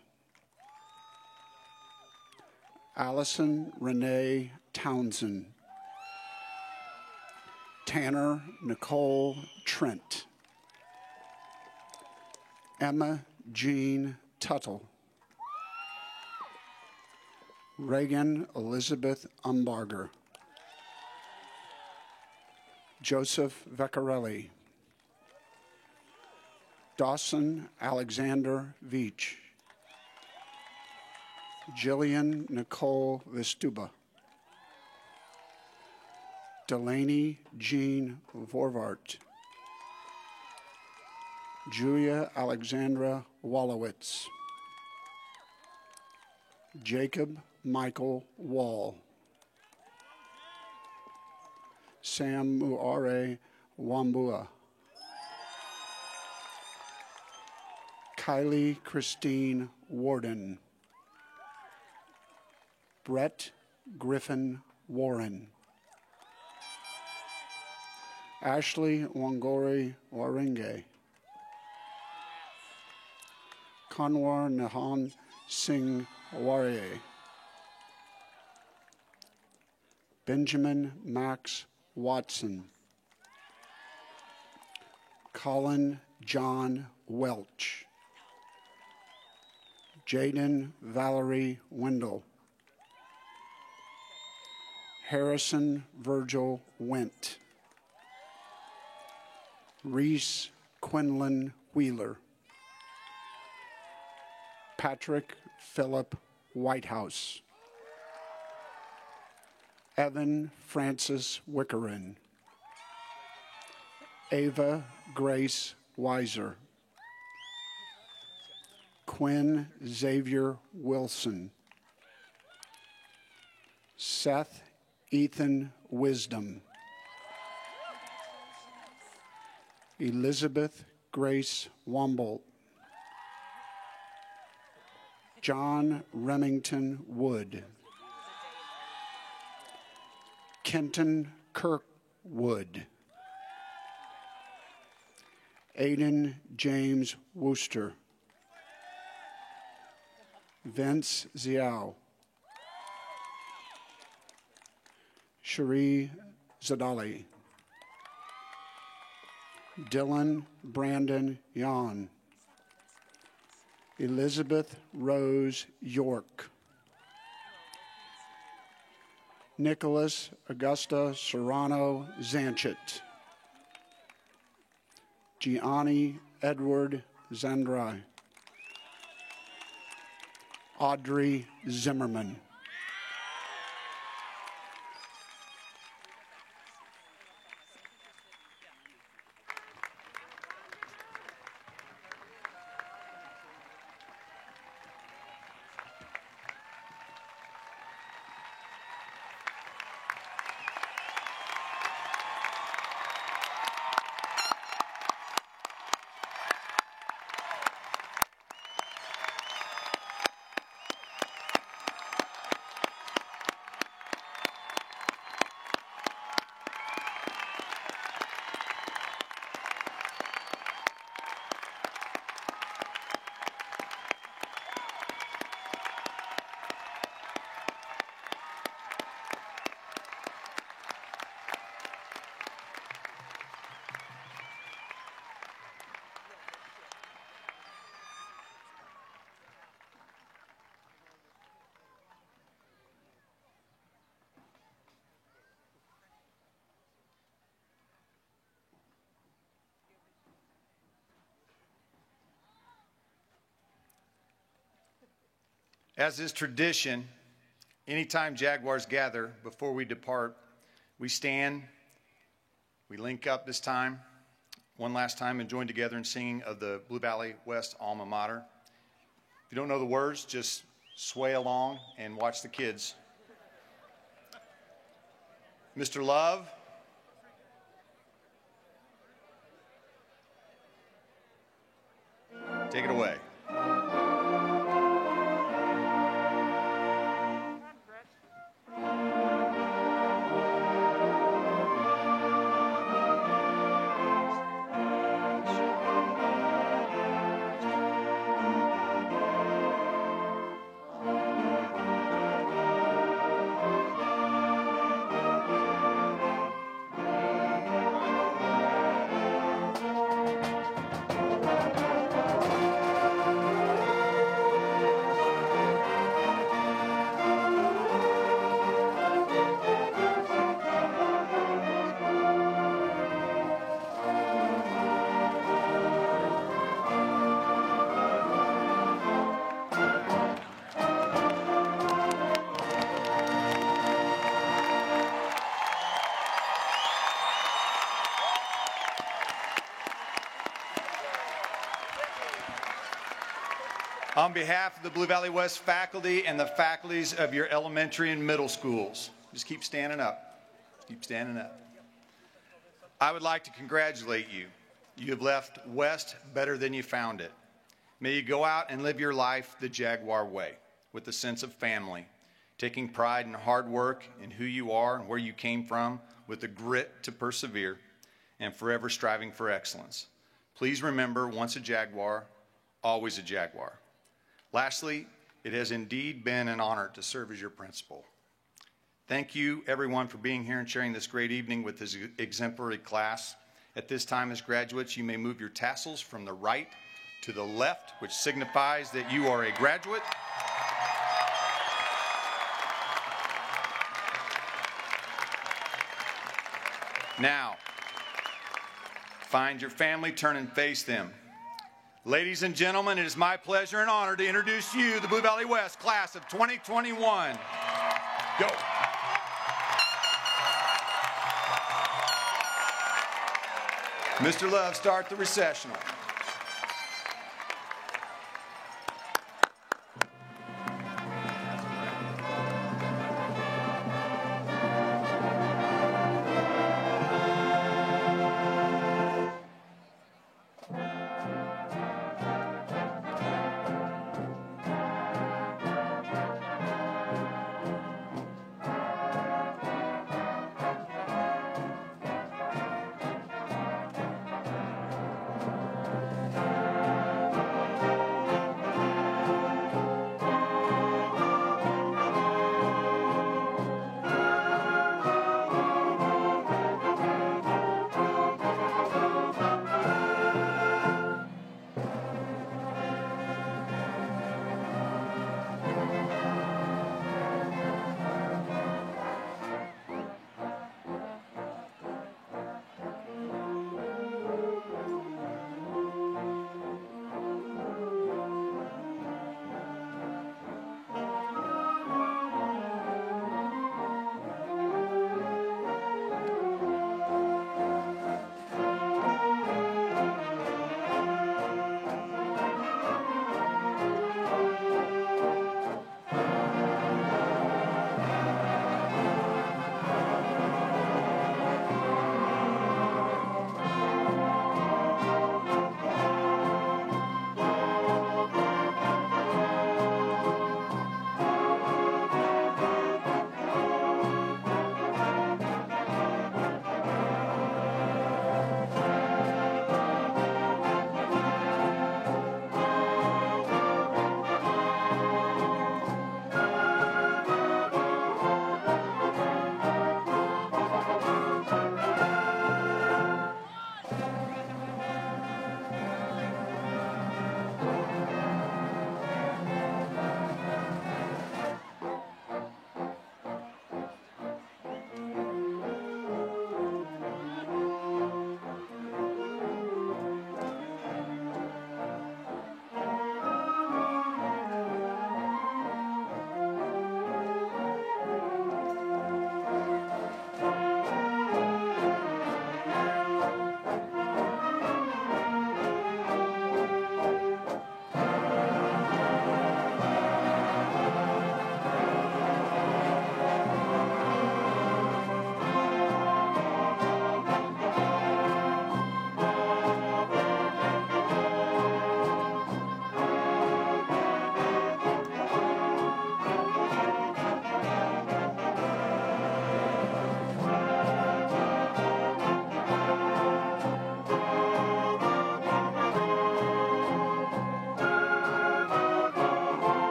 Allison Renee Townsend. Tanner Nicole Trent. Emma Jean Tuttle. Reagan Elizabeth Umbarger. Joseph Veccarelli. Dawson Alexander Veach. Jillian Nicole Vistuba. Delaney Jean Vorvart. Julia Alexandra Wallowitz. Jacob Michael Wall. Samuare Wambua. Kylie Christine Warden. Brett Griffin Warren. Ashley Wangori Waringe. Kanwar Nahan Singh Warrier. Benjamin Max Watson. Colin John Welch. Jaden Valerie Wendell. Harrison Virgil Went. Reese Quinlan Wheeler. Patrick Philip Whitehouse. Evan Francis Wickerin. Ava Grace Weiser. Quinn Xavier Wilson. Seth Ethan Wisdom. Elizabeth Grace Wombolt. John Remington Wood. Kenton Kirkwood. Aiden James Wooster. Vince Ziao. Cherie Zadali. Dylan Brandon Yan. Elizabeth Rose York. Nicholas Augusta Serrano Zanchet. Gianni Edward Zandrai. Audrey Zimmerman. As is tradition, anytime Jaguars gather, before we depart, we stand, we link up this time, one last time, and join together in singing of the Blue Valley West alma mater. If you don't know the words, just sway along and watch the kids. Mr. Love. Take it away. On behalf of the Blue Valley West faculty and the faculties of your elementary and middle schools, just keep standing up. Keep standing up. I would like to congratulate you. You have left West better than you found it. May you go out and live your life the Jaguar way, with a sense of family, taking pride in hard work, in who you are and where you came from, with the grit to persevere, and forever striving for excellence. Please remember, once a Jaguar, always a Jaguar. Lastly, it has indeed been an honor to serve as your principal. Thank you, everyone, for being here and sharing this great evening with this exemplary class. At this time, as graduates, you may move your tassels from the right to the left, which signifies that you are a graduate. Now, find your family, turn and face them. Ladies and gentlemen, it is my pleasure and honor to introduce you, the Blue Valley West class of 2021. Go. Mr. Love, start the recessional.